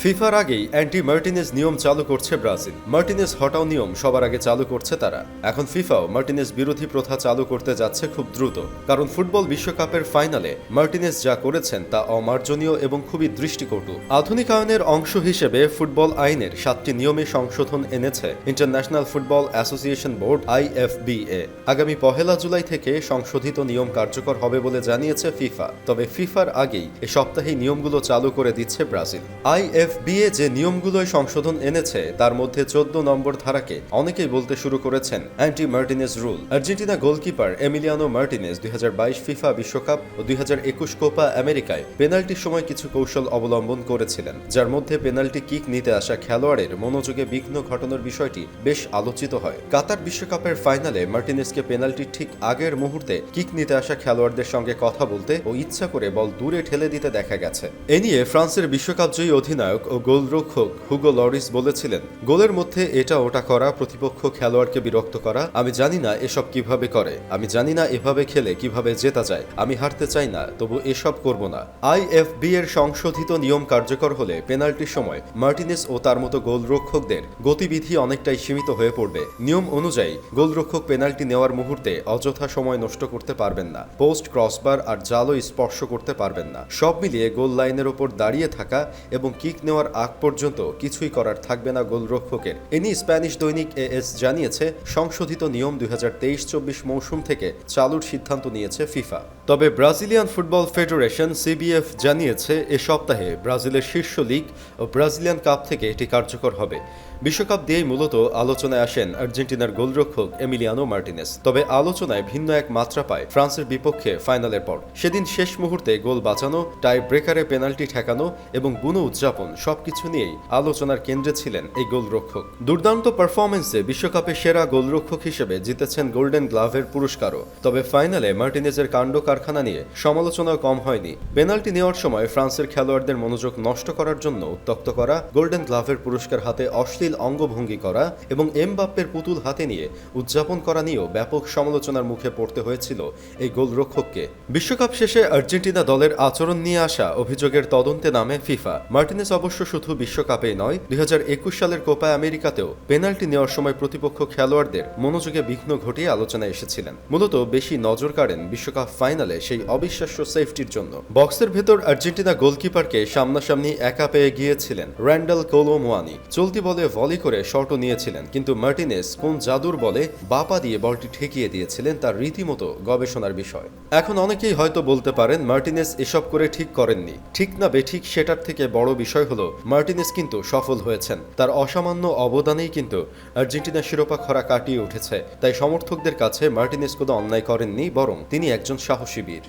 ফিফার আগেই anti Martinez নিয়ম চালু করছে ব্রাজিল। মার্টিনেজ হটাও নিয়ম সবার আগে চালু করছে তারা। এখন ফিফাও মার্টিনেজ বিরোধী প্রথা চালু করতে যাচ্ছে খুব দ্রুত, কারণ ফুটবল বিশ্বকাপের ফাইনালে মার্টিনেজ যা করেছেন তা অমার্জনীয় এবং খুবই দৃষ্টিকটু। আধুনিকায়নের অংশ হিসেবে ফুটবল আইনের 7টি নিয়মে সংশোধন এনেছে international football association board IFBA। আগামী 1 জুলাই থেকে সংশোধিত নিয়ম কার্যকর হবে বলে জানিয়েছে ফিফা। তবে ফিফার আগেই এ সপ্তাহে নিয়মগুলো চালু করে দিচ্ছে ব্রাজিল। IFBA যে নিয়মগুলোয় সংশোধন এনেছে তার মধ্যে 14 নম্বর ধারাকে অনেকেই বলতে শুরু করেছেন anti Martinez rule. Argentina goalkeeper Emiliano Martinez 2022 FIFA বিশ্বকাপ ও 2021 কোপা আমেরিকায় পেনাল্টির সময় কিছু কৌশল অবলম্বন করেছিলেন, যার মধ্যে পেনাল্টি কিক নিতে আসা খেলোয়াড়ের মনোযোগে বিঘ্ন ঘটানোর বিষয়টি বেশ আলোচিত হয়। কাতার বিশ্বকাপের ফাইনালে মার্টিনেজকে পেনাল্টির ঠিক আগের মুহূর্তে কিক নিতে আসা খেলোয়াড়দের সঙ্গে কথা বলতে ও ইচ্ছা করে বল দূরে ঠেলে দিতে দেখা গেছে। এ নিয়ে ফ্রান্সের বিশ্বকাপজয়ী অধিনায়ক ও গোলরক্ষক হুগো লরিস বলেছিলেন, গোলের মধ্যে এটা ওটা করা, প্রতিপক্ষ খেলোয়াড়কে বিরক্ত করা, আমি জানি না এসব কিভাবে করে, আমি জানি না এভাবে খেলে কিভাবে জেতা যায়, আমি হারতে চাই না, তবু এসব করব না। IFB এর সংশোধিত নিয়ম কার্যকর হলে পেনাল্টির সময় মার্টিনেজ ও তার মতো গোলরক্ষকদের গতিবিধি অনেকটাই সীমিত হয়ে পড়বে। নিয়ম অনুযায়ী গোলরক্ষক পেনাল্টি নেওয়ার মুহূর্তে অযথা সময় নষ্ট করতে পারবেন না, পোস্ট, ক্রসবার আর জালও স্পর্শ করতে পারবেন না। সব মিলিয়ে গোল লাইনের ওপর দাঁড়িয়ে থাকা এবং কিক নেওয়ার আগ পর্যন্ত কিছুই করার থাকবে না গোলরক্ষকের। এ নিয়ে স্প্যানিশ দৈনিক AS জানিয়েছে, সংশোধিত নিয়ম 2023-24 মৌসুম থেকে চালুর সিদ্ধান্ত নিয়েছে ফিফা। তবে ব্রাজিলিয়ান ফুটবল ফেডারেশন CBF জানিয়েছে এ সপ্তাহে ব্রাজিলের শীর্ষ লীগ ও ব্রাজিলিয়ান কাপ থেকে এটি কার্যকর হবে। বিশ্বকাপ দিয়েই মূলত আলোচনায় আসেন আর্জেন্টিনার গোলরক্ষক এমিলিয়ানো মার্টিনেজ। তবে আলোচনায় ভিন্ন এক মাত্রা পায় ফ্রান্সের বিপক্ষে ফাইনালের পর। সেদিন শেষ মুহূর্তে গোল বাঁচানো, টাই ব্রেকারে পেনাল্টি ঠেকানো এবং বুনো উদযাপন সবকিছু নিয়েই আলোচনার কেন্দ্রে ছিলেন এই গোলরক্ষক। দুর্দান্ত পারফরমেন্সে বিশ্বকাপে সেরা গোলরক্ষক হিসেবে জিতেছেন গোল্ডেন গ্লাভের পুরস্কারও। তবে ফাইনালে মার্টিনেজের কাণ্ড কারখানা নিয়ে সমালোচনাও কম হয়নি। পেনাল্টি নেওয়ার সময় ফ্রান্সের খেলোয়াড়দের মনোযোগ নষ্ট করার জন্য উত্ত্যক্ত করা, গোল্ডেন গ্লাভের পুরস্কার হাতে অশ্লীল অঙ্গভঙ্গি করা এবং এমবাপ্পের পুতুল হাতে নিয়ে উদযাপন করা নিয়েও ব্যাপক সমালোচনার মুখে পড়তে হয়েছিল এই গোলরক্ষককে। বিশ্বকাপ শেষে আর্জেন্টিনা দলের আচরণ নিয়ে আসা অভিযোগের তদন্তে নামে ফিফা। মার্টিনেজ অবশ্য শুধু বিশ্বকাপেই নয়, 2021 সালের কোপা আমেরিকাতেও পেনাল্টি নেওয়ার সময় প্রতিপক্ষ খেলোয়াড়দের মনোযোগে বিঘ্ন ঘটিয়ে আলোচনায় এসেছিলেন। মূলত বেশি নজর কাড়েন বিশ্বকাপ ফাইনালে সেই অবিশ্বাস্য সেফটির জন্য। বক্সের ভেতর আর্জেন্টিনা গোলকিপারকে সামনাসামনি একা পেয়ে গিয়েছিলেন র্যান্ডাল কোলো মুয়ানি। চলতি বলে ভলি করে শটও নিয়েছিলেন, কিন্তু মার্টিনেজ কোন জাদুর বলে বাপা দিয়ে বলটি ঠেকিয়ে দিয়েছিলেন, তার রীতিমতো গবেষণার বিষয়। এখন অনেকেই হয়তো বলতে পারেন মার্টিনেজ এসব করে ঠিক করেননি। ঠিক না বেঠিক সেটার থেকে বড় বিষয় হলো মার্টিনেজ কিন্তু সফল হয়েছেন। তার অসামান্য অবদানেই কিন্তু আর্জেন্টিনা শিরোপা খরা কাটিয়ে উঠেছে। তাই সমর্থকদের কাছে মার্টিনেজ কোনো অন্যায় করেননি, বরং তিনি একজন সাহসী বীর।